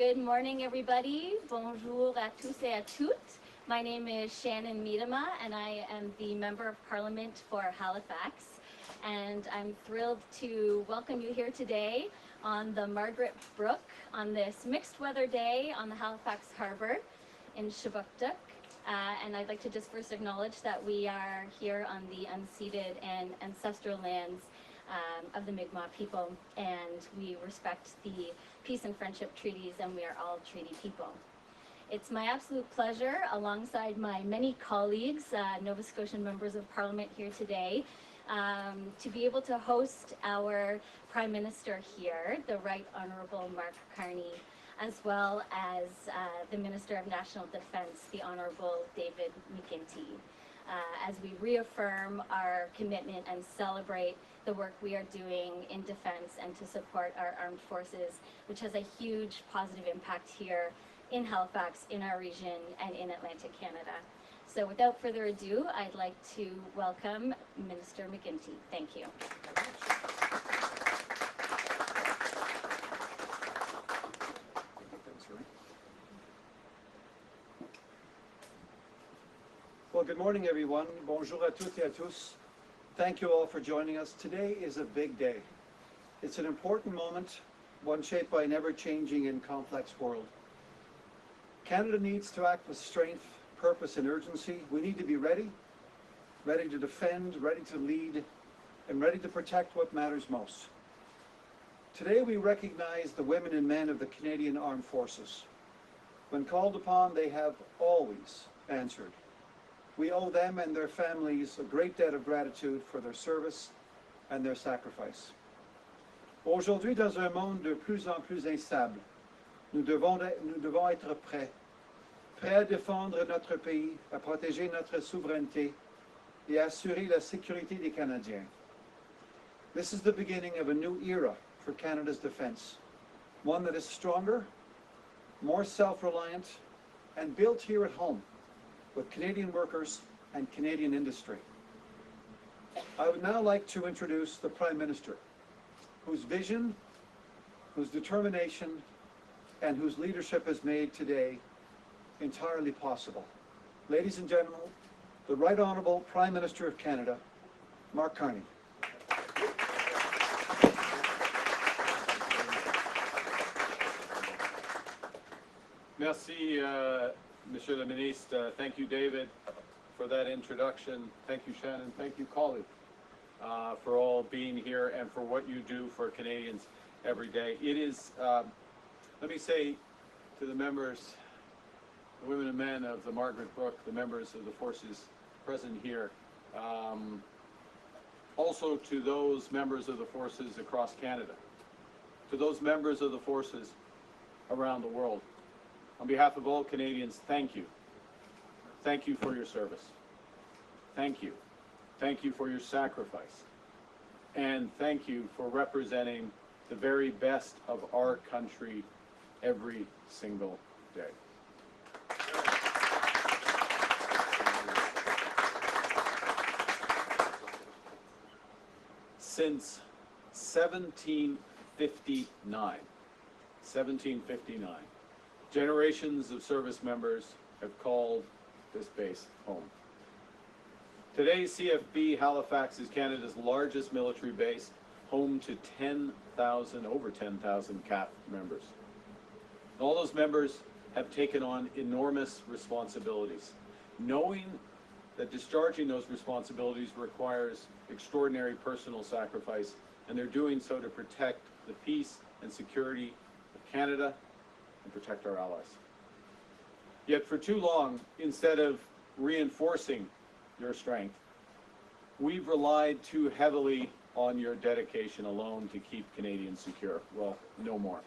Good morning, everybody. Bonjour à tous et à toutes. My name is Shannon Miedema, and I am the Member of Parliament for Halifax. And I'm thrilled to welcome you here today on the Margaret Brook on this mixed weather day on the Halifax Harbour in Shabuktuk. And I'd like to just first acknowledge that we are here on the unceded and ancestral lands of the Mi'kmaq people, and we respect the peace and friendship treaties, and we are all treaty people. It's my absolute pleasure, alongside my many colleagues, Nova Scotian members of Parliament here today, to be able to host our Prime Minister here, the Right Honourable Mark Carney, as well as the Minister of National Defence, the Honourable David McGuinty, as we reaffirm our commitment and celebrate the work we are doing in defence and to support our armed forces, which has a huge positive impact here in Halifax, in our region, and in Atlantic Canada. So without further ado, I'd like to welcome Minister McGuinty. Thank you. Well, good morning, everyone. Bonjour à toutes et à tous. Thank you all for joining us. Today is a big day. It's an important moment, one shaped by an ever-changing and complex world. Canada needs to act with strength, purpose, and urgency. We need to be ready, ready to defend, ready to lead, and ready to protect what matters most. Today we recognize the women and men of the Canadian Armed Forces. When called upon, they have always answered. We owe them and their families a great debt of gratitude for their service and their sacrifice. Aujourd'hui, dans un monde de plus en plus instable, nous devons être prêts à défendre notre pays, à protéger notre souveraineté et à assurer la sécurité des Canadiens. This is the beginning of a new era for Canada's defence, one that is stronger, more self-reliant, and built here at home, with Canadian workers and Canadian industry. I would now like to introduce the Prime Minister, whose vision, whose determination, and whose leadership has made today entirely possible. Ladies and gentlemen, the Right Honourable Prime Minister of Canada, Mark Carney. Merci, Monsieur le Ministre. Thank you, David, for that introduction. Thank you, Shannon. Thank you, colleague, for all being here and for what you do for Canadians every day. It is, let me say to the members, the women and men of the Margaret Brook, the members of the forces present here, also to those members of the forces across Canada, to those members of the forces around the world. On behalf of all Canadians, thank you. Thank you for your service. Thank you. Thank you for your sacrifice. And thank you for representing the very best of our country every single day. Since 1759, generations of service members have called this base home. Today, CFB Halifax is Canada's largest military base, home to over 10,000 CAF members. All those members have taken on enormous responsibilities, knowing that discharging those responsibilities requires extraordinary personal sacrifice, and they're doing so to protect the peace and security of Canada and protect our allies. Yet for too long, instead of reinforcing your strength, we've relied too heavily on your dedication alone to keep Canadians secure. Well, no more.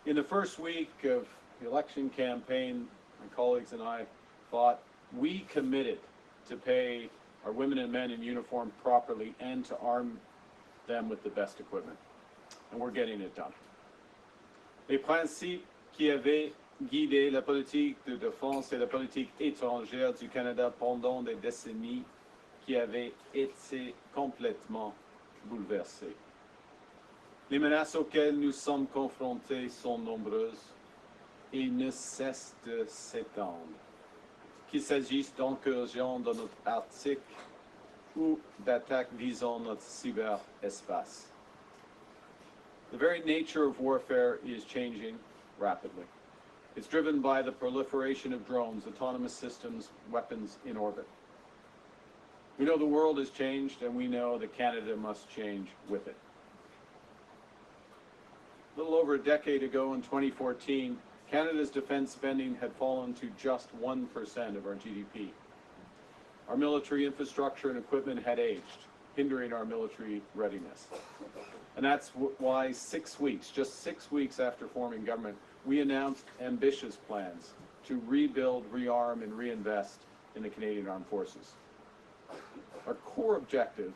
In the first week of the election campaign, my colleagues and I thought we committed to pay our women and men in uniform properly and to arm them with the best equipment. And we're getting it done. Les principes qui avaient guidé la politique de défense et la politique étrangère du Canada pendant des décennies qui avaient été complètement bouleversés. Les menaces auxquelles nous sommes confrontés sont nombreuses et ne cessent de s'étendre. Qu'il s'agisse d'incursions dans notre Arctique ou d'attaques visant notre cyberespace. The very nature of warfare is changing rapidly. It's driven by the proliferation of drones, autonomous systems, weapons in orbit. We know the world has changed, and we know that Canada must change with it. A little over a decade ago, in 2014, Canada's defense spending had fallen to just 1% of our GDP. Our military infrastructure and equipment had aged, hindering our military readiness. And that's why just 6 weeks after forming government, we announced ambitious plans to rebuild, rearm, and reinvest in the Canadian Armed Forces. Our core objective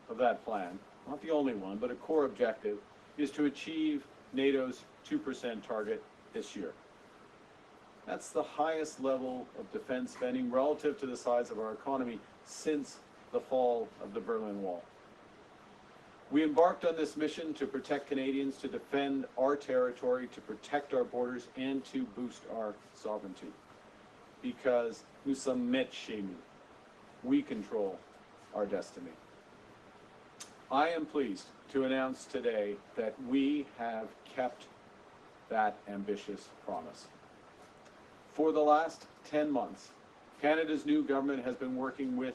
of that plan, not the only one, but a core objective, is to achieve NATO's 2% target this year. That's the highest level of defense spending relative to the size of our economy since the fall of the Berlin Wall. We embarked on this mission to protect Canadians, to defend our territory, to protect our borders, and to boost our sovereignty. Because nous sommes maîtres chez nous. We control our destiny. I am pleased to announce today that we have kept that ambitious promise. For the last 10 months, Canada's new government has been working with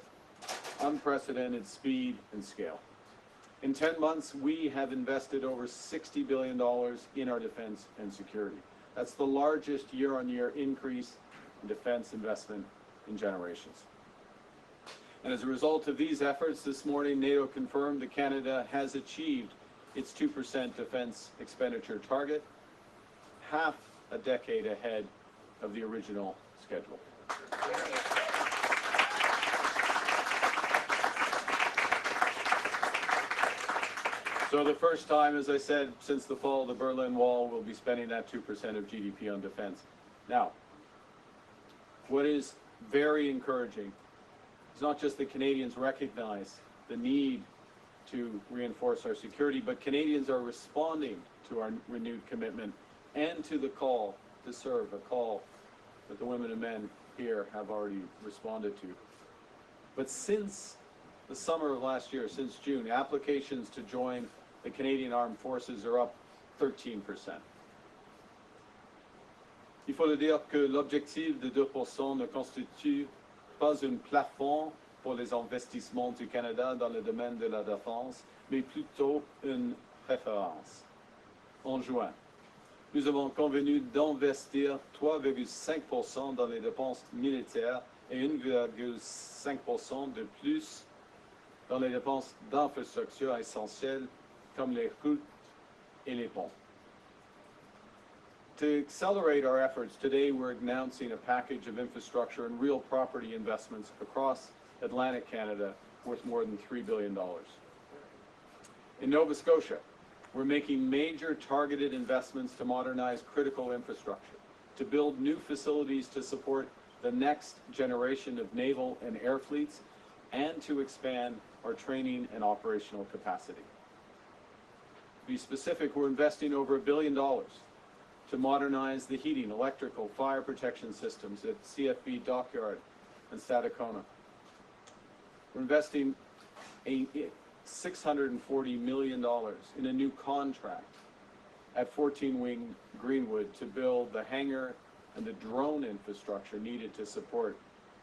unprecedented speed and scale. In 10 months, we have invested over $60 billion in our defense and security. That's the largest year-on-year increase in defense investment in generations. And as a result of these efforts, this morning, NATO confirmed that Canada has achieved its 2% defense expenditure target, half a decade ahead of the original schedule. So the first time, as I said, since the fall of the Berlin Wall, we'll be spending that 2% of GDP on defense. Now, what is very encouraging is not just that Canadians recognize the need to reinforce our security, but Canadians are responding to our renewed commitment and to the call to serve, a call that the women and men here have already responded to. But since the summer of last year, since June, applications to join the Canadian Armed Forces are up 13%. Il faut le dire que l'objectif de 2% ne constitue pas un plafond pour les investissements du Canada dans le domaine de la défense, mais plutôt une référence. En juin, nous avons convenu d'investir 3,5% dans les dépenses militaires et 1,5% de plus dans les dépenses d'infrastructures essentielles comme les routes et les ponts. To accelerate our efforts, today we're announcing a package of infrastructure and real property investments across Atlantic Canada worth more than $3 billion. In Nova Scotia, we're making major targeted investments to modernize critical infrastructure, to build new facilities to support the next generation of naval and air fleets, and to expand our training and operational capacity. To be specific, we're investing over $1 billion to modernize the heating, electrical, fire protection systems at CFB Dockyard and Satakunta. We're investing $640 million in a new contract at 14 Wing Greenwood to build the hangar and the drone infrastructure needed to support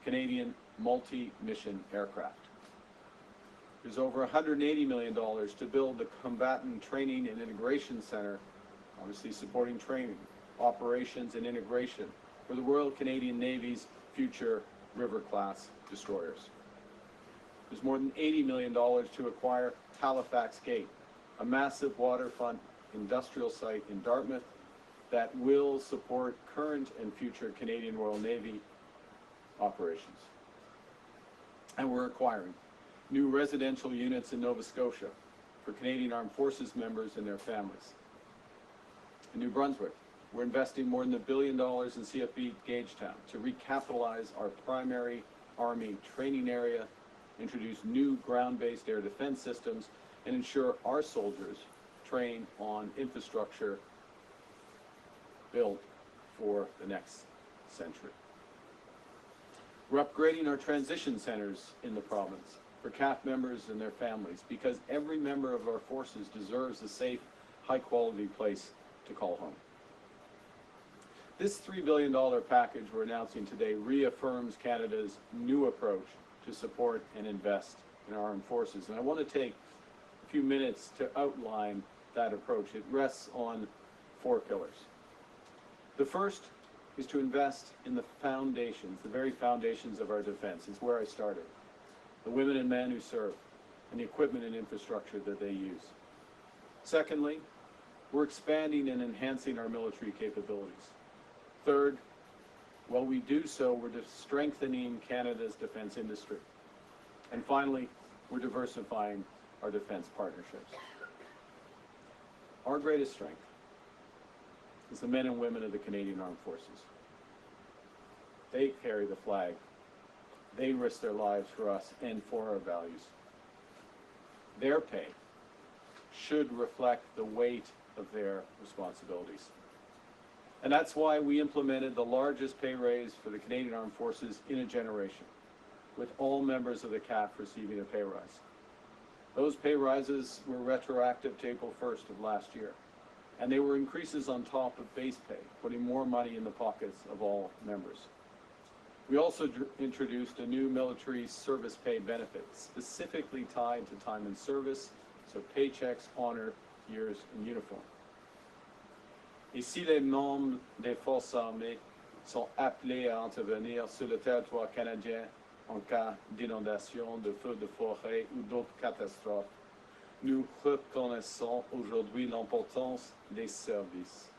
Canadian multi-mission aircraft. There's over $180 million to build the Combatant Training and Integration Center, obviously supporting training, operations, and integration for the Royal Canadian Navy's future River-class destroyers. There's more than $80 million to acquire Halifax Gate, a massive waterfront industrial site in Dartmouth that will support current and future Canadian Royal Navy operations. And we're acquiring new residential units in Nova Scotia for Canadian Armed Forces members and their families. In New Brunswick, we're investing more than $1 billion in CFB Gagetown to recapitalize our primary Army training area, introduce new ground-based air defense systems, and ensure our soldiers train on infrastructure built for the next century. We're upgrading our transition centers in the province for CAF members and their families, because every member of our forces deserves a safe, high-quality place to call home. This $3 billion package we're announcing today reaffirms Canada's new approach to support and invest in our armed forces. And I want to take a few minutes to outline that approach. It rests on 4 pillars. The first is to invest in the foundations, the very foundations of our defense. It's where I started. The women and men who serve, and the equipment and infrastructure that they use. Secondly, we're expanding and enhancing our military capabilities. Third, while we do so, we're strengthening Canada's defense industry. And finally, we're diversifying our defense partnerships. Our greatest strength is the men and women of the Canadian Armed Forces. They carry the flag. They risk their lives for us and for our values. Their pay should reflect the weight of their responsibilities. And that's why we implemented the largest pay raise for the Canadian Armed Forces in a generation, with all members of the CAF receiving a pay rise. Those pay rises were retroactive to April 1st of last year, and they were increases on top of base pay, putting more money in the pockets of all members. We also introduced a new military service pay benefit, specifically tied to time in service, so paychecks honor years in uniform. Et si les membres des forces armées sont appelés à intervenir sur le territoire canadien en cas d'inondation, de feux de forêt ou d'autres catastrophes, nous reconnaissons aujourd'hui l'importance des services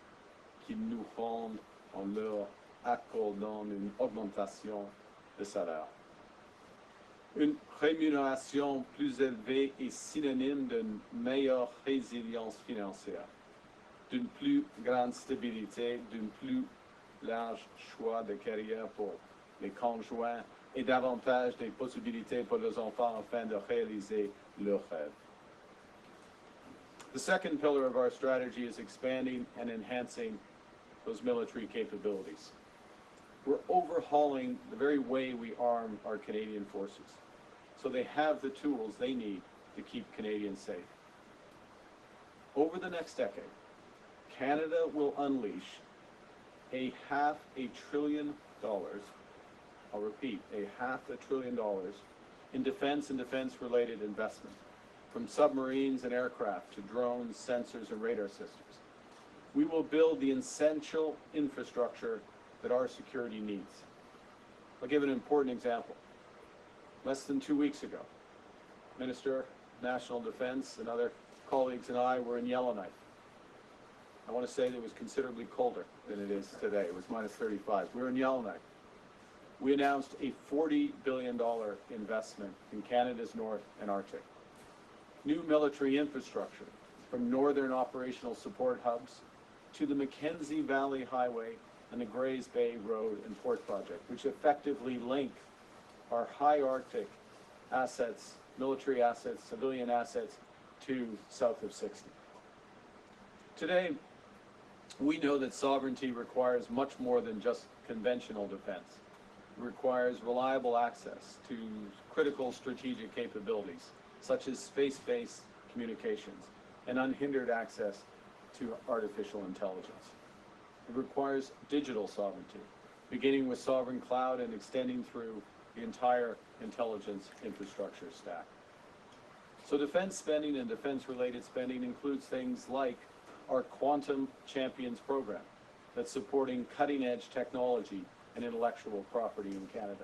qu'ils nous rendent en leur accordant une augmentation de salaire. Une rémunération plus élevée est synonyme d'une meilleure résilience financière, d'une plus grande stabilité, d'un plus large choix de carrière pour les conjoints et davantage de possibilités pour les enfants afin de réaliser leurs rêves. The second pillar of our strategy is expanding and enhancing those military capabilities. We're overhauling the very way we arm our Canadian forces, so they have the tools they need to keep Canadians safe. Over the next decade, Canada will unleash $500 billion, I'll repeat, $500 billion in defense and defense-related investment, from submarines and aircraft to drones, sensors, and radar systems. We will build the essential infrastructure that our security needs. I'll give an important example. Less than 2 weeks ago, Minister, National Defense, and other colleagues and I were in Yellowknife. I want to say that it was considerably colder than it is today. It was minus 35. We were in Yellowknife. We announced a $40 billion investment in Canada's North and Arctic. New military infrastructure, from northern operational support hubs to the Mackenzie Valley Highway and the Grays Bay Road and Port Project, which effectively link our high Arctic assets, military assets, civilian assets, to south of 60. Today, we know that sovereignty requires much more than just conventional defense. It requires reliable access to critical strategic capabilities, such as space-based communications and unhindered access to artificial intelligence. It requires digital sovereignty, beginning with sovereign cloud and extending through the entire intelligence infrastructure stack. So defense spending and defense-related spending includes things like our Quantum Champions program that's supporting cutting-edge technology and intellectual property in Canada.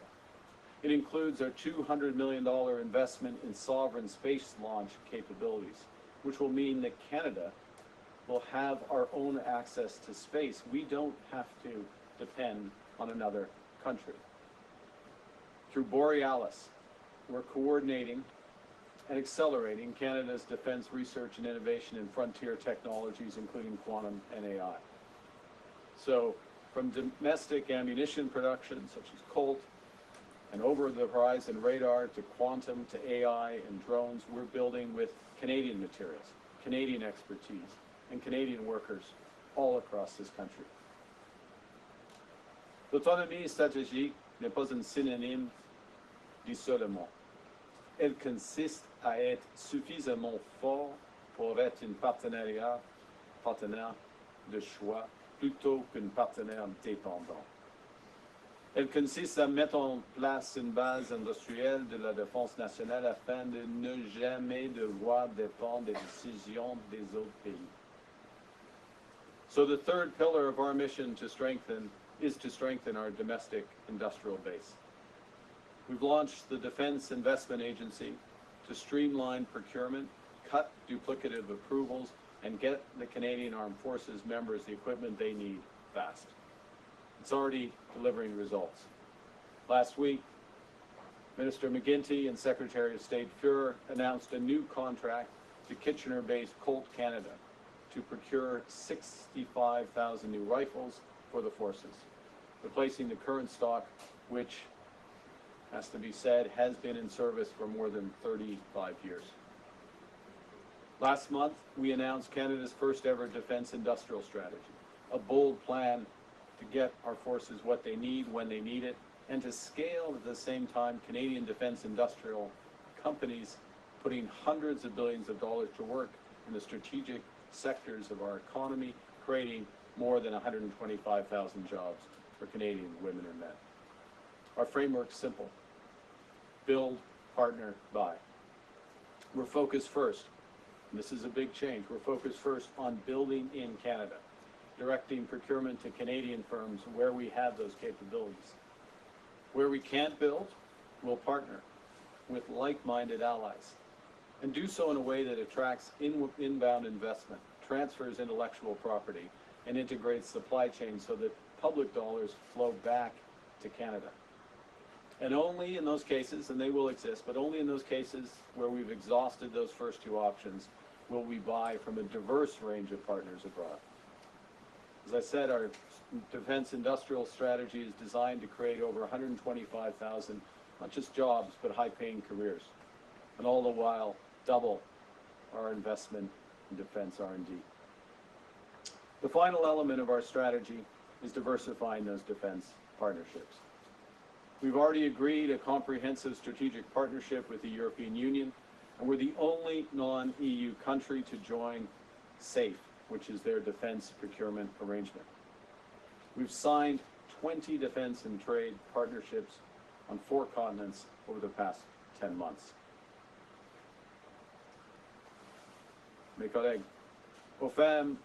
It includes our $200 million investment in sovereign space launch capabilities, which will mean that Canada will have our own access to space. We don't have to depend on another country. Through Borealis, we're coordinating and accelerating Canada's defense research and innovation in frontier technologies, including quantum and AI. So, from domestic ammunition production, such as Colt, and over-the-horizon radar to quantum to AI and drones, we're building with Canadian materials, Canadian expertise and Canadian workers all across this country. L'autonomie stratégique n'est pas un synonyme d'isolement. Elle consiste à être suffisamment fort pour être un partenaire de choix plutôt qu'un partenaire dépendant. Elle consiste à mettre en place une base industrielle de la défense nationale afin de ne jamais devoir dépendre des décisions des autres pays. So the third pillar of our mission is to strengthen our domestic industrial base. We've launched the Defense Investment Agency to streamline procurement, cut duplicative approvals, and get the Canadian Armed Forces members the equipment they need fast. It's already delivering results. Last week, Minister McGuinty and Secretary of State Fuhrer announced a new contract to Kitchener-based Colt Canada to procure 65,000 new rifles for the forces, replacing the current stock, which, has to be said, has been in service for more than 35 years. Last month, we announced Canada's first ever defense industrial strategy, a bold plan to get our forces what they need when they need it, and to scale at the same time Canadian defense industrial companies putting hundreds of billions of dollars to work in the strategic sectors of our economy, creating more than 125,000 jobs for Canadian women and men. Our framework's simple: build, partner, buy. We're focused first, and this is a big change, we're focused first on building in Canada, directing procurement to Canadian firms where we have those capabilities. Where we can't build, we'll partner with like-minded allies, and do so in a way that attracts inbound investment, transfers intellectual property, and integrates supply chains so that public dollars flow back to Canada. And only in those cases, and they will exist, but only in those cases where we've exhausted those first two options will we buy from a diverse range of partners abroad. As I said, our defense industrial strategy is designed to create over 125,000, not just jobs, but high-paying careers, and all the while double our investment in defense R&D. The final element of our strategy is diversifying those defense partnerships. We've already agreed a comprehensive strategic partnership with the European Union, and we're the only non-EU country to join SAFE, which is their defense procurement arrangement. We've signed 20 defense and trade partnerships on 4 continents over the past 10 months. Mes collègues, aux femmes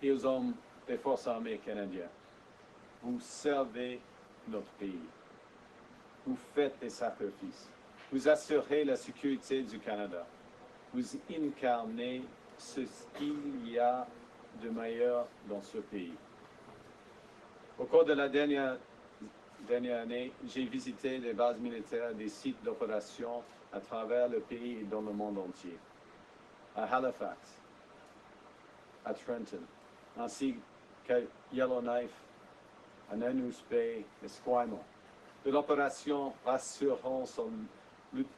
et aux hommes des forces armées canadiennes, vous servez notre pays. Vous faites des sacrifices. Vous assurez la sécurité du Canada. Vous incarnez ce qu'il y a de meilleur dans ce pays. Au cours de la dernière année, j'ai visité des bases militaires et des sites d'opération à travers le pays et dans le monde entier. À Halifax, à Trenton, ainsi qu'à Yellowknife, à Nanu's Bay et Esquimalt, de l'opération rassurant son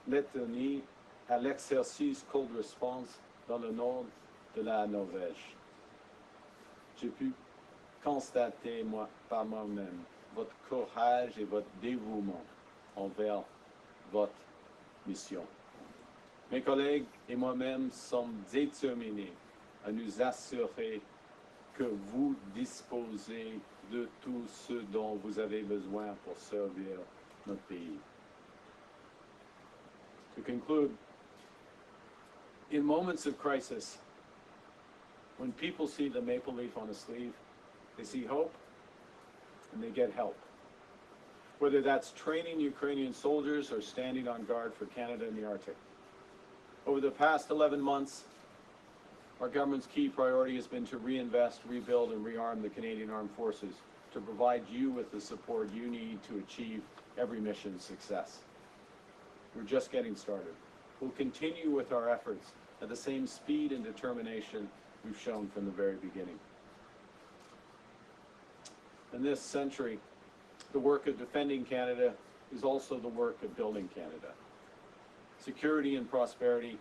Lettonie à l'exercice Cold Response dans le nord de la Norvège. J'ai pu constater par moi-même votre courage et votre dévouement envers votre mission. Mes collègues et moi-même sommes déterminés à nous assurer que vous disposez de tout ce dont vous avez besoin pour servir notre pays. To conclude, in moments of crisis, when people see the maple leaf on a sleeve, they see hope and they get help. Whether that's training Ukrainian soldiers or standing on guard for Canada in the Arctic. Over the past 11 months, our government's key priority has been to reinvest, rebuild, and rearm the Canadian Armed Forces to provide you with the support you need to achieve every mission's success. We're just getting started. We'll continue with our efforts at the same speed and determination we've shown from the very beginning. In this century, the work of defending Canada is also the work of building Canada. Security and prosperity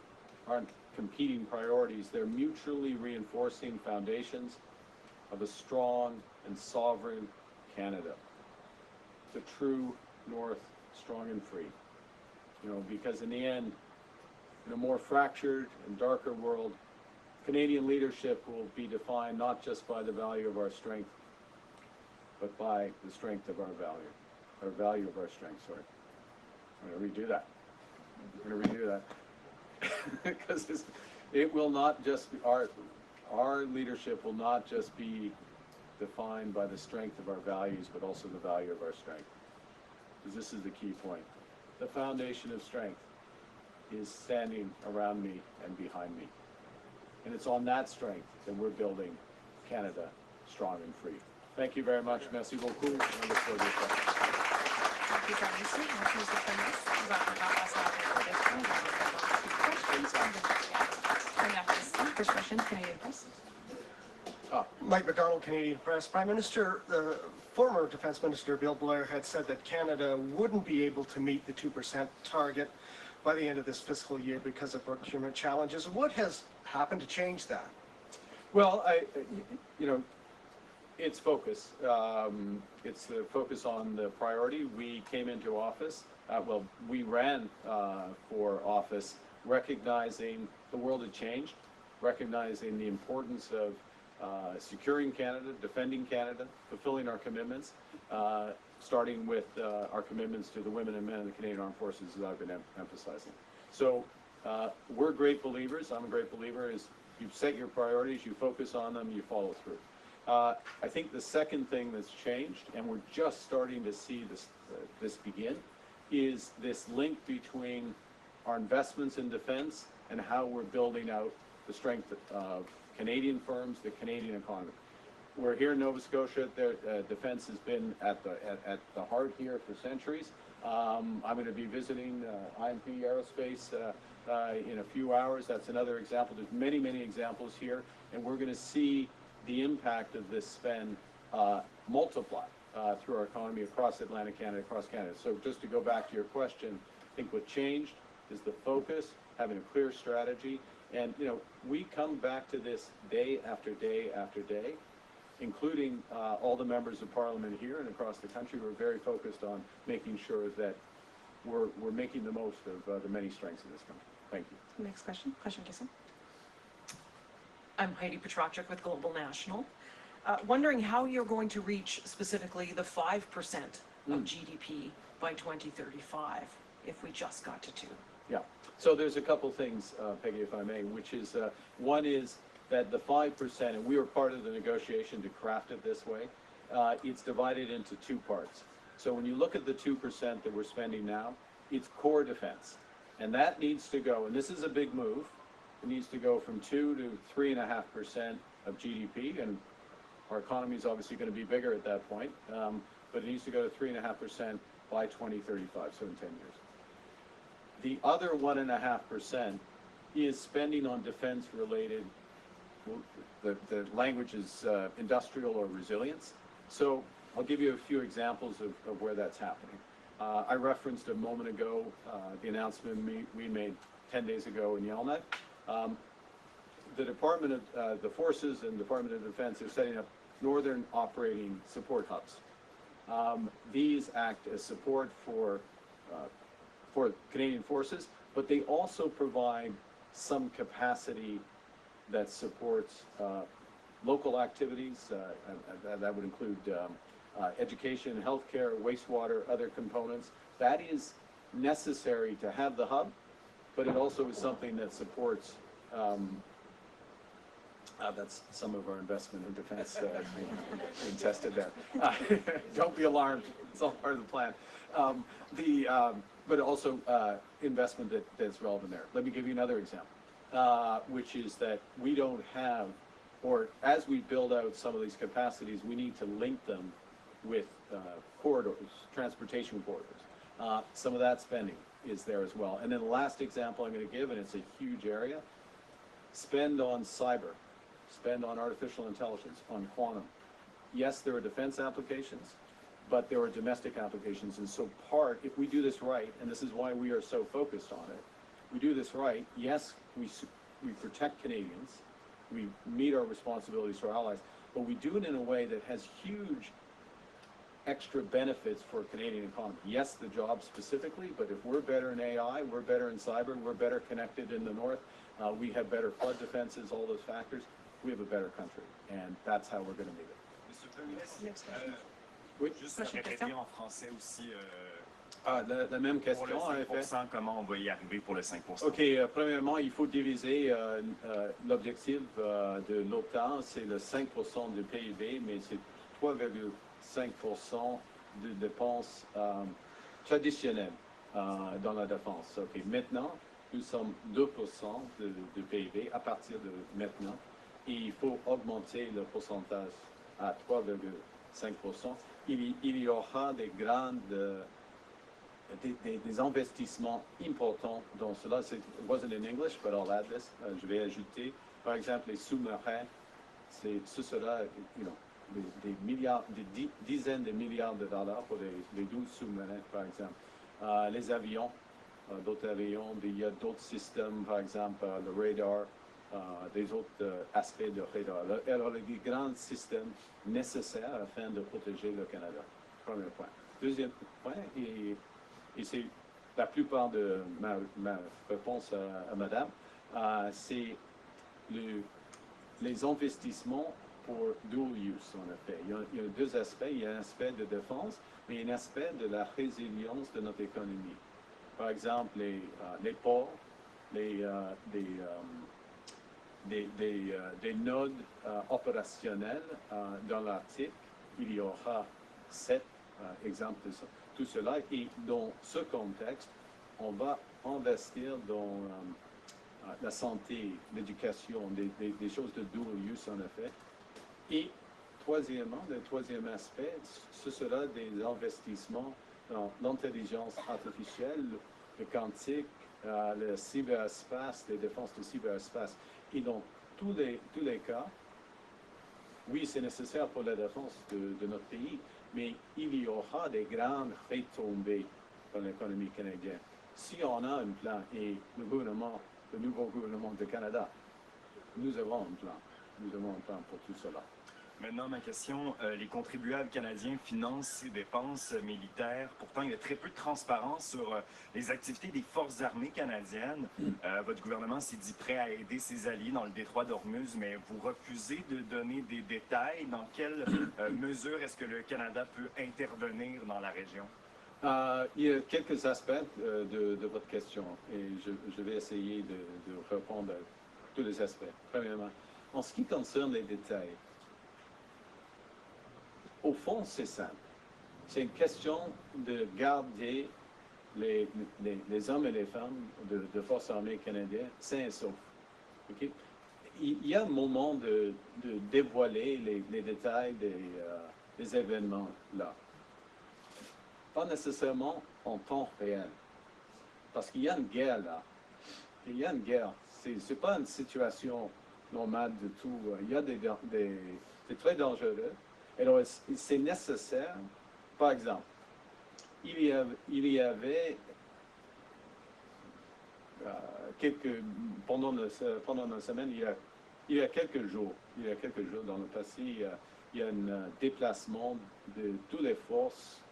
aren't competing priorities. They're mutually reinforcing foundations of a strong and sovereign Canada. The true North, strong and free. You know, because in the end, in a more fractured and darker world, Canadian leadership will be defined not just by the value of our strength, but by the strength of our value, or value of our strength, sorry. I'm going to redo that. Because it will not just be, our leadership will not just be defined by the strength of our values, but also the value of our strength. Because this is the key point. The foundation of strength is standing around me and behind me. And it's on that strength that we're building Canada strong and free. Thank you very much. Merci beaucoup. I look forward to your questions. Thank you, Prime Minister. Merci, Mr. Premier. Nous allons passer à la question. First question, Canadian Press. Mike McDonald, Canadian Press. Prime Minister, the former Defence Minister Bill Blair had said that Canada wouldn't be able to meet the 2% target by the end of this fiscal year because of procurement challenges. What has happened to change that? Well, you know, it's focus. It's the focus on the priority. We came into office, we ran for office recognizing the world had changed, recognizing the importance of securing Canada, defending Canada, fulfilling our commitments, starting with our commitments to the women and men of the Canadian Armed Forces, as I've been emphasizing. So we're great believers. I'm a great believer. Is you set your priorities, you focus on them, you follow through. I think the second thing that's changed, and we're just starting to see this begin, is this link between our investments in defense and how we're building out the strength of Canadian firms, the Canadian economy. We're here in Nova Scotia. Defense has been at the heart here for centuries. I'm going to be visiting IMP Aerospace in a few hours. That's another example. There's many, many examples here, and we're going to see the impact of this spend multiply through our economy across Atlantic Canada, across Canada. So just to go back to your question, I think what changed is the focus, having a clear strategy, and you know, we come back to this day after day after day, including all the members of Parliament here and across the country. We're very focused on making sure that we're making the most of the many strengths of this country. Thank you. Next question. Question, Jason. I'm Heidi Petrachik with Global National. Wondering how you're going to reach specifically the 5% of GDP by 2035 if we just got to 2%. Yeah. So there's a couple things, Peggy, if I may, which is one is that the 5%, and we were part of the negotiation to craft it this way, it's divided into two parts. So when you look at the 2% that we're spending now, it's core defense. And that needs to go, and this is a big move, it needs to go from 2 to 3.5% of GDP, and our economy is obviously going to be bigger at that point, but it needs to go to 3.5% by 2035, so in 10 years. The other 1.5% is spending on defense-related, the language is industrial or resilience. So I'll give you a few examples of where that's happening. I referenced a moment ago the announcement we made 10 days ago in Yellowknife. The Department of the Forces and Department of Defense are setting up northern operating support hubs. These act as support for Canadian forces, but they also provide some capacity that supports local activities. That would include education, healthcare, wastewater, other components. That is necessary to have the hub, but it also is something that supports that's some of our investment in defense being tested there. Don't be alarmed, it's all part of the plan. But also investment that's relevant there. Let me give you another example, which is that we don't have, or as we build out some of these capacities, we need to link them with corridors, transportation corridors. Some of that spending is there as well. And then the last example I'm going to give, and it's a huge area, spend on cyber, spend on artificial intelligence, on quantum. Yes, there are defense applications, but there are domestic applications. And so if we do this right, and this is why we are so focused on it, we do this right, yes, we protect Canadians, we meet our responsibilities to our allies, but we do it in a way that has huge extra benefits for Canadian economy. Yes, the job specifically, but if we're better in AI, we're better in cyber, we're better connected in the north, we have better flood defenses, all those factors, we have a better country, and that's how we're going to meet it. Monsieur le Premier ministre, Next question. Oui. juste Prochaine répéter question. en français aussi La même pour le question, en effet. 5%, comment on va y arriver pour le 5%? OK, premièrement, il faut diviser l'objectif de l'OTAN, c'est le 5% du PIB, mais c'est 3,5% de dépenses traditionnelles dans la défense. OK, maintenant, nous sommes 2% de PIB à partir de maintenant, et il faut augmenter le pourcentage à 3,5%. Il y aura des investissements importants dans cela. It wasn't in English, but I'll add this. Je vais ajouter, par exemple, les sous-marins. Ce sera, des milliards, des dizaines de milliards de dollars pour les 12 sous-marins, par exemple. Les avions, d'autres avions, il y a d'autres systèmes, par exemple, le radar, des autres aspects de radar. Alors, les grands systèmes nécessaires afin de protéger le Canada. Premier point. Deuxième point, et c'est la plupart de ma réponse à madame, c'est les investissements pour dual use, en effet. Il y a deux aspects. Il y a un aspect de défense, mais un aspect de la résilience de notre économie. Par exemple, les ports, des nodes opérationnels dans l'Arctique. Il y aura 7 exemples de ça. Tout cela, et dans ce contexte, on va investir dans la santé, l'éducation, des choses de dual use en effet. Et troisièmement, le troisième aspect, ce sera des investissements dans l'intelligence artificielle, le quantique, le cyberespace, les défenses de cyberespace. Et dans tous les cas, oui, c'est nécessaire pour la défense de notre pays, mais il y aura des grandes retombées dans l'économie canadienne. Si on a un plan, et le nouveau gouvernement du Canada, nous avons un plan. Nous avons un plan pour tout cela. Maintenant, ma question, les contribuables canadiens financent ces dépenses militaires. Pourtant, il y a très peu de transparence sur les activités des forces armées canadiennes. Votre gouvernement s'est dit prêt à aider ses alliés dans le détroit d'Ormuz, mais vous refusez de donner des détails. Dans quelle mesure est-ce que le Canada peut intervenir dans la région? Il y a quelques aspects de votre question, et je vais essayer de répondre à tous les aspects. Premièrement, en ce qui concerne les détails, au fond, c'est simple. C'est une question de garder les hommes et les femmes de Forces armées canadiennes sains et saufs. Okay? Il y a un moment de dévoiler les détails des événements là. Pas nécessairement en temps réel. Parce qu'il y a une guerre là. Il y a une guerre. C'est pas une situation normale du tout. Il y a c'est très dangereux. Alors, c'est nécessaire, par exemple, il y avait pendant la semaine, il y a quelques jours dans le passé, il y a un déplacement de toutes les forces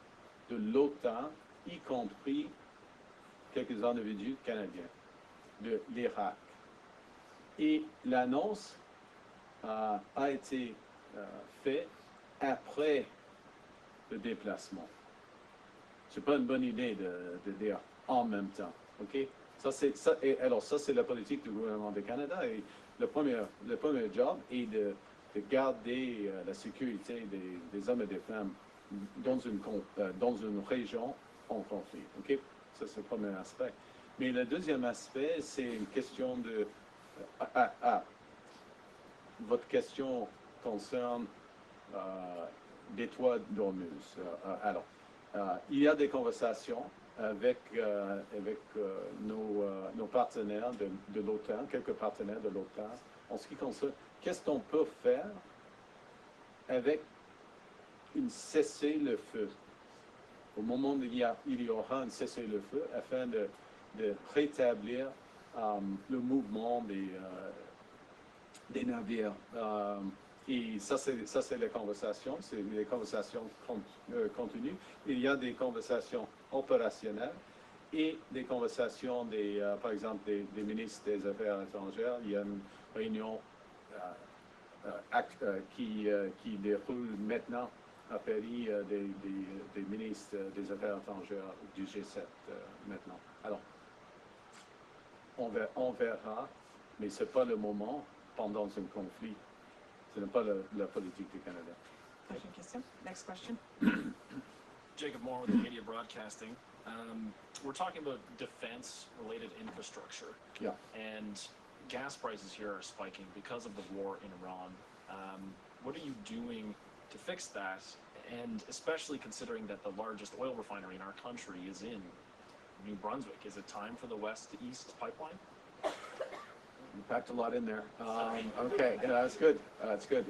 de l'OTAN, y compris quelques individus canadiens de l'Irak. Et l'annonce a été faite après le déplacement. C'est pas une bonne idée de dire en même temps, ok? Alors ça c'est la politique du gouvernement du Canada et le premier job est de garder la sécurité des hommes et des femmes dans une région en conflit, ok? Ça c'est le premier aspect. Mais le deuxième aspect c'est une question de votre question concerne détroit d'Ormuz. Alors, il y a des conversations avec nos partenaires de l'OTAN, quelques partenaires de l'OTAN, en ce qui concerne qu'est-ce qu'on peut faire avec une cessez-le-feu. Au moment où il y aura un cessez-le-feu, afin de rétablir le mouvement des navires. Et ça, c'est les conversations continues. Il y a des conversations opérationnelles et des conversations, par exemple, des ministres des Affaires étrangères. Il y a une réunion qui déroule maintenant à Paris des ministres des Affaires étrangères du G7 maintenant. Alors, on verra, mais ce n'est pas le moment pendant un conflit. Ce n'est pas la politique du Canada. Prochaine question. Next question. Jacob Moore with Media Broadcasting. We're talking about defense-related infrastructure. Yeah. And gas prices here are spiking because of the war in Iran. What are you doing to fix that? And especially considering that the largest oil refinery in our country is in New Brunswick. Is it time for the west to east pipeline? You packed a lot in there. Okay, yeah, that's good. That's good.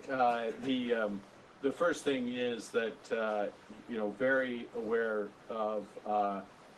The first thing is that very aware of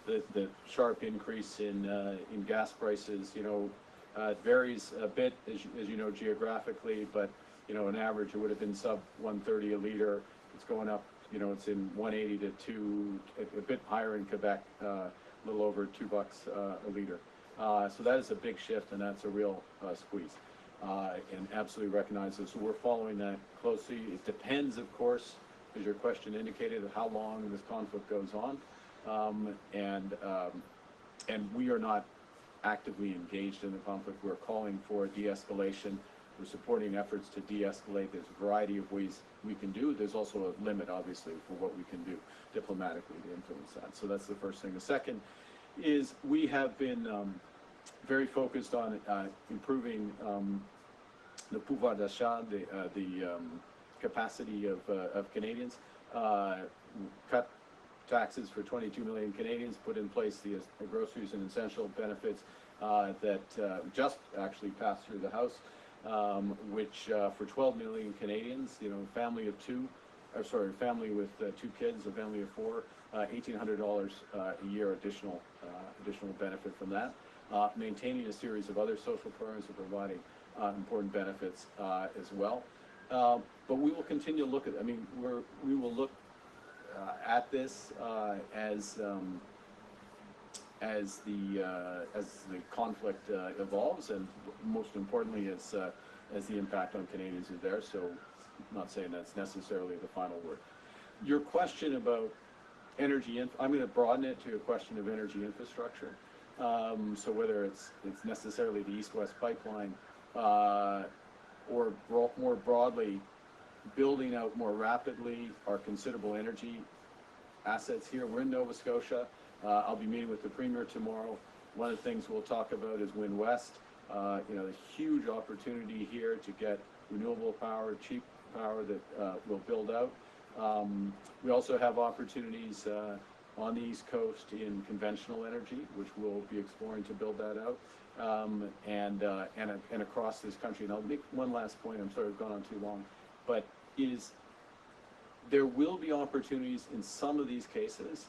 the sharp increase in gas prices. It varies a bit as you know geographically, but on average it would have been sub 130 a liter. It's going up. It's in 180 to 2, a bit higher in Quebec, a little over $2 a liter. So that is a big shift, and that's a real squeeze, and absolutely recognize this. So we're following that closely. It depends, of course, as your question indicated, how long this conflict goes on, and we are not actively engaged in the conflict. We're calling for de-escalation. We're supporting efforts to de-escalate. There's a variety of ways we can do. There's also a limit, obviously, for what we can do diplomatically to influence that. So that's the first thing. The second is we have been very focused on improving the pouvoir d'achat, the capacity of Canadians, cut taxes for 22 million Canadians, put in place the groceries and essential benefits that just actually passed through the House, which for 12 million Canadians, family with two kids, a family of four, $1,800 a year additional benefit from that. Maintaining a series of other social programs and providing important benefits as well. But we will continue to look at. We will look at this as the conflict evolves, and most importantly, as the impact on Canadians is there. So, I'm not saying that's necessarily the final word. Your question about energy, I'm going to broaden it to a question of energy infrastructure. So whether it's necessarily the East-West pipeline, or more broadly, building out more rapidly our considerable energy assets here. We're in Nova Scotia. I'll be meeting with the Premier tomorrow. One of the things we'll talk about is Wind West. The huge opportunity here to get renewable power, cheap power that will build out. We also have opportunities on the East Coast in conventional energy, which we'll be exploring to build that out, and across this country. And I'll make one last point. I'm sorry I've gone on too long, but there will be opportunities in some of these cases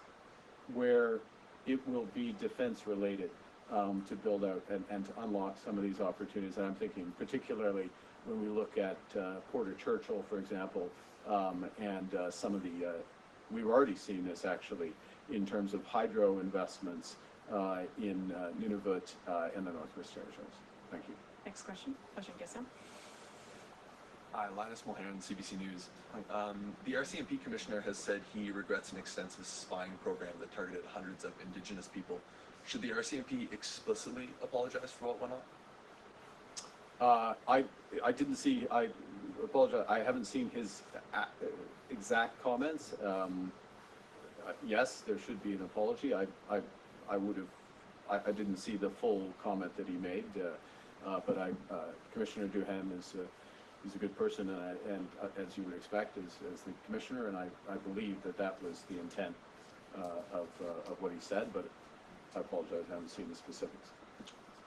where it will be defense related to build out and to unlock some of these opportunities. And I'm thinking particularly when we look at Porter Churchill, for example, and some of the, we've already seen this actually in terms of hydro investments in Nunavut and the Northwest Territories. Thank you. Next question. Question question. Hi, Linus Mulheron, CBC News. The RCMP commissioner has said he regrets an extensive spying program that targeted hundreds of Indigenous people. Should the RCMP explicitly apologize for what went on? I didn't see. I apologize. I haven't seen his exact comments. Yes, there should be an apology. I would have. I didn't see the full comment that he made, but Commissioner Duhan is. He's a good person, and as you would expect, as the commissioner, and I believe that was the intent of what he said, but I apologize, I haven't seen the specifics.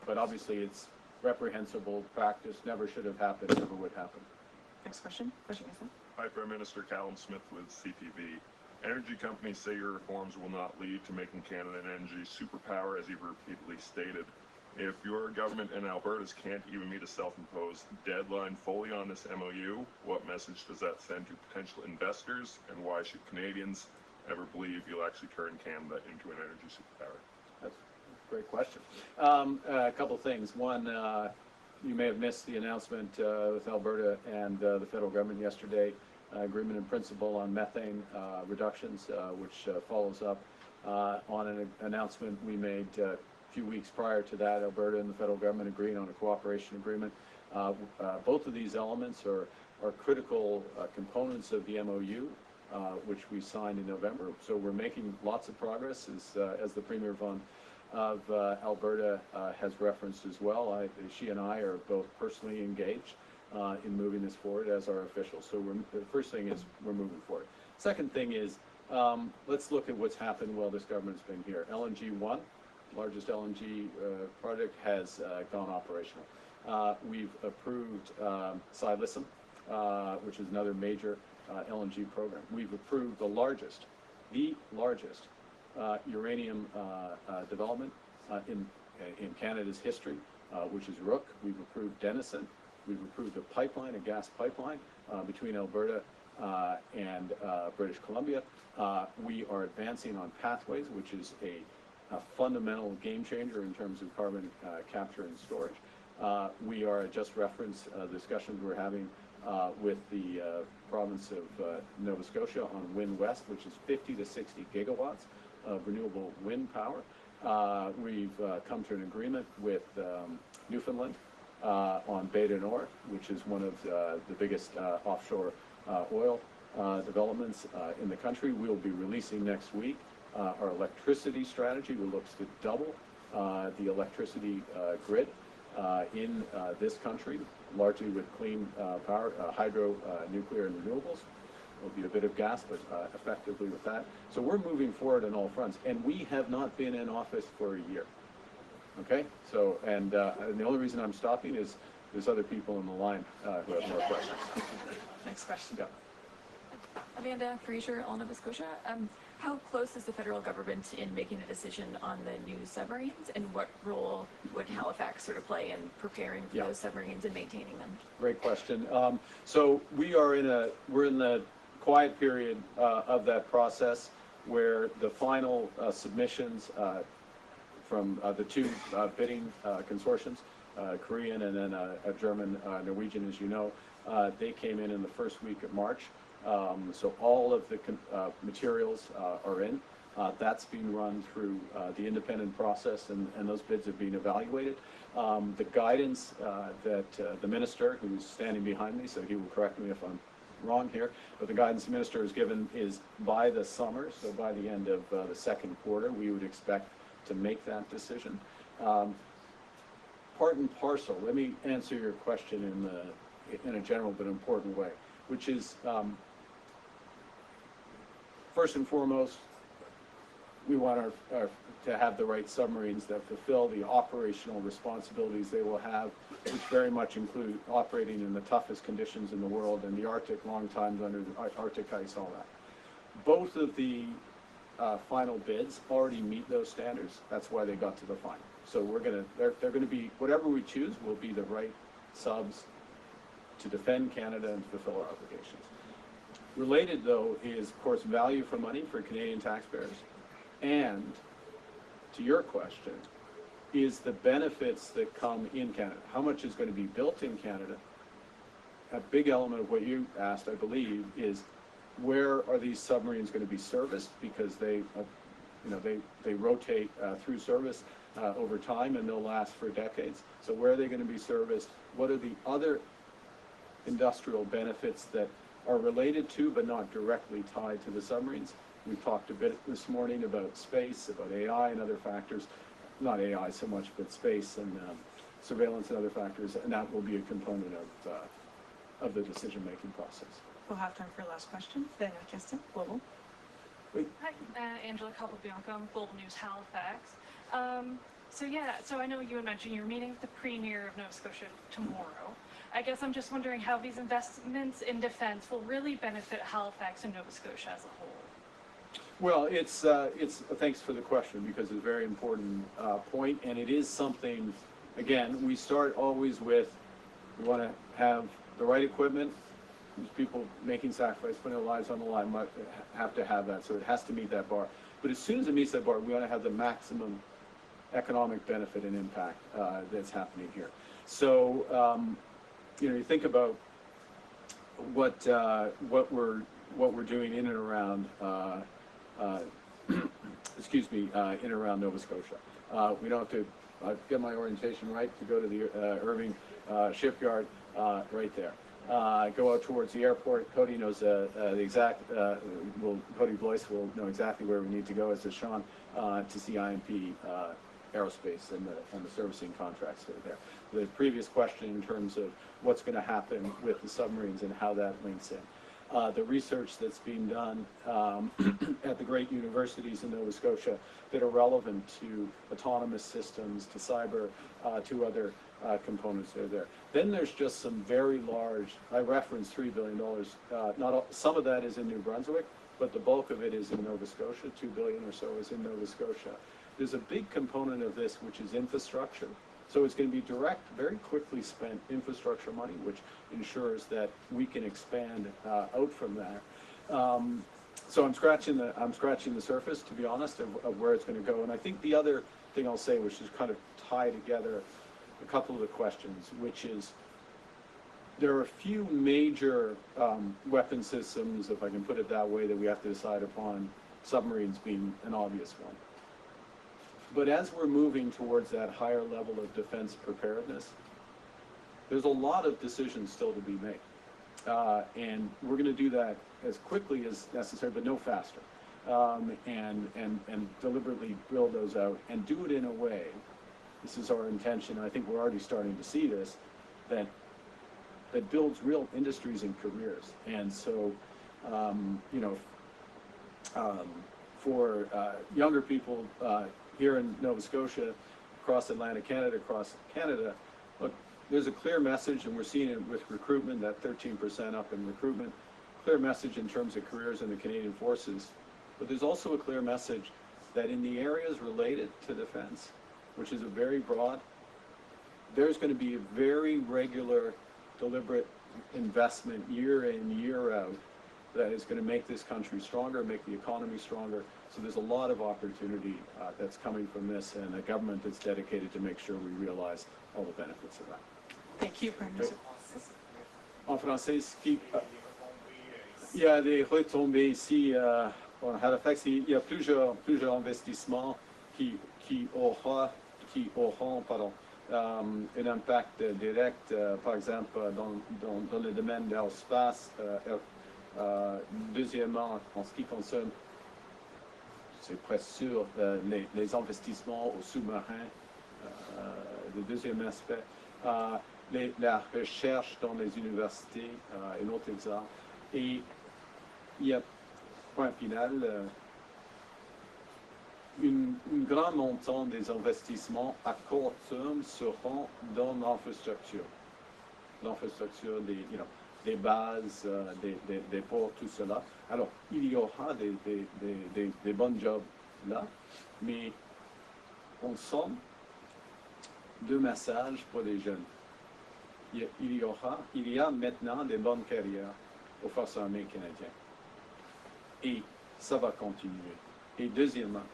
But obviously it's reprehensible practice, never should have happened, never would happen. Next question. Question question. Hi, Prime Minister Callum Smith with CTV. Energy companies say your reforms will not lead to making Canada an energy superpower, as you've repeatedly stated. If your government and Alberta's can't even meet a self-imposed deadline fully on this MOU, what message does that send to potential investors, and why should Canadians ever believe you'll actually turn Canada into an energy superpower? That's a great question. A couple things. One, you may have missed the announcement with Alberta and the federal government yesterday, agreement in principle on methane reductions, which follows up on an announcement we made a few weeks prior to that. Alberta and the federal government agreed on a cooperation agreement. Both of these elements are critical components of the MOU, which we signed in November. So we're making lots of progress, as the Premier of Alberta has referenced as well. She and I are both personally engaged in moving this forward as our officials. So the first thing is we're moving forward. Second thing is, let's look at what's happened while this government's been here. LNG 1, largest LNG project, has gone operational. We've approved Ksi Lisims, which is another major LNG program. We've approved the largest uranium development in Canada's history, which is Rook. We've approved Denison. We've approved a gas pipeline between Alberta and British Columbia. We are advancing on Pathways, which is a fundamental game changer in terms of carbon capture and storage. We are, just referenced discussions we're having with the province of Nova Scotia on Wind West, which is 50 to 60 gigawatts of renewable wind power. We've come to an agreement with Newfoundland on Beta North, which is one of the biggest offshore oil developments in the country. We'll be releasing next week our electricity strategy, which looks to double the electricity grid in this country, largely with clean power, hydro, nuclear, and renewables. There'll be a bit of gas, but effectively with that. So we're moving forward on all fronts, and we have not been in office for a year. Okay? So, and the only reason I'm stopping is there's other people in the line who have more questions. Next question. Yeah. Amanda Fraser, all Nova Scotia. How close is the federal government in making a decision on the new submarines, and what role would Halifax sort of play in preparing for those submarines and maintaining them? Great question. So we're in the quiet period of that process, where the final submissions from the two bidding consortiums, Korean and then a German, Norwegian, as you know, they came in the first week of March. So all of the materials are in. That's being run through the independent process, and those bids have been evaluated. The guidance that the minister, who's standing behind me, so he will correct me if I'm wrong here, but the guidance the minister has given is by the summer, so by the end of the second quarter, we would expect to make that decision. Part and parcel, let me answer your question in a general but important way, which is, first and foremost, we want to have the right submarines that fulfill the operational responsibilities they will have, which very much include operating in the toughest conditions in the world, in the Arctic, long times under the Arctic ice, all that. Both of the final bids already meet those standards. That's why they got to the final. So they're going to be, whatever we choose, will be the right subs to defend Canada and to fulfill our obligations. Related, though, is, of course, value for money for Canadian taxpayers. And to your question, is the benefits that come in Canada. How much is going to be built in Canada? A big element of what you asked, I believe, is where are these submarines going to be serviced? Because they rotate through service over time, and they'll last for decades. So where are they going to be serviced? What are the other industrial benefits that are related to but not directly tied to the submarines? We've talked a bit this morning about space, about AI and other factors. Not AI so much, but space and surveillance and other factors, and that will be a component of the decision-making process. We'll have time for a last question. Then Kirsten, Global. Hi, Angela Capobianco, I'm Global News Halifax. So I know you had mentioned you're meeting with the Premier of Nova Scotia tomorrow. I guess I'm just wondering how these investments in defense will really benefit Halifax and Nova Scotia as a whole. Well, thanks for the question, because it's a very important point, and it is something, again, we start always with, we want to have the right equipment. There's people making sacrifice, putting their lives on the line, have to have that, so it has to meet that bar. But as soon as it meets that bar, we want to have the maximum economic benefit and impact that's happening here. So, you think about what we're doing in and around excuse me, in and around Nova Scotia. We don't have to get my orientation right to go to the Irving shipyard right there. Go out towards the airport. Cody knows the exact. Cody Blois will know exactly where we need to go, as does Sean, to see IMP Aerospace and the servicing contracts that are there. The previous question in terms of what's going to happen with the submarines and how that links in. The research that's being done at the great universities in Nova Scotia that are relevant to autonomous systems, to cyber, to other components that are there. Then there's just some very large, I referenced $3 billion, some of that is in New Brunswick, but the bulk of it is in Nova Scotia, $2 billion or so is in Nova Scotia. There's a big component of this which is infrastructure. So it's going to be direct, very quickly spent infrastructure money, which ensures that we can expand out from that. So I'm scratching the surface, to be honest, of where it's going to go. And I think the other thing I'll say, which is kind of tie together a couple of the questions, which is there are a few major weapon systems, if I can put it that way, that we have to decide upon, submarines being an obvious one. But as we're moving towards that higher level of defense preparedness, there's a lot of decisions still to be made. And we're going to do that as quickly as necessary, but no faster. And deliberately build those out and do it in a way, this is our intention, I think we're already starting to see this, that builds real industries and careers. And so, for younger people, here in Nova Scotia, across Atlantic Canada, look, there's a clear message, and we're seeing it with recruitment, that 13% up in recruitment, clear message in terms of careers in the Canadian Forces. But there's also a clear message that in the areas related to defense, which is a very broad, there's going to be a very regular, deliberate investment year in, year out that is going to make this country stronger, make the economy stronger. So there's a lot of opportunity that's coming from this, and a government that's dedicated to make sure we realize all the benefits of that. Thank you, Prime Minister. En français, il y a des retombées ici à Halifax. Il y a plusieurs investissements qui auront un impact direct, par exemple, dans le domaine de l'espace. Deuxièmement, en ce qui concerne, c'est presque sûr, les investissements aux sous-marins, le deuxième aspect, la recherche dans les universités, un autre exemple. Et il y a, point final, un grand montant des investissements à court terme seront dans l'infrastructure. L'infrastructure des bases, des ports, tout cela. Alors, il y aura des bons jobs là, mais en somme, deux messages pour les jeunes. Il y a maintenant des bonnes carrières aux forces armées canadiennes. Et ça va continuer. Et deuxièmement,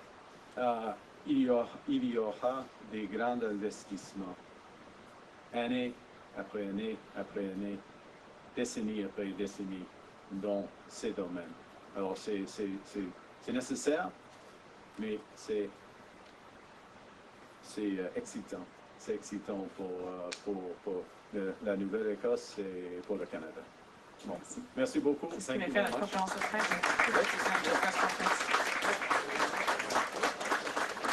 il y aura des grands investissements, année après année après année, décennie après décennie, dans ces domaines. Alors c'est nécessaire, mais c'est excitant. C'est excitant pour la Nouvelle-Écosse et pour le Canada. Bon. Merci beaucoup. Thank you very much.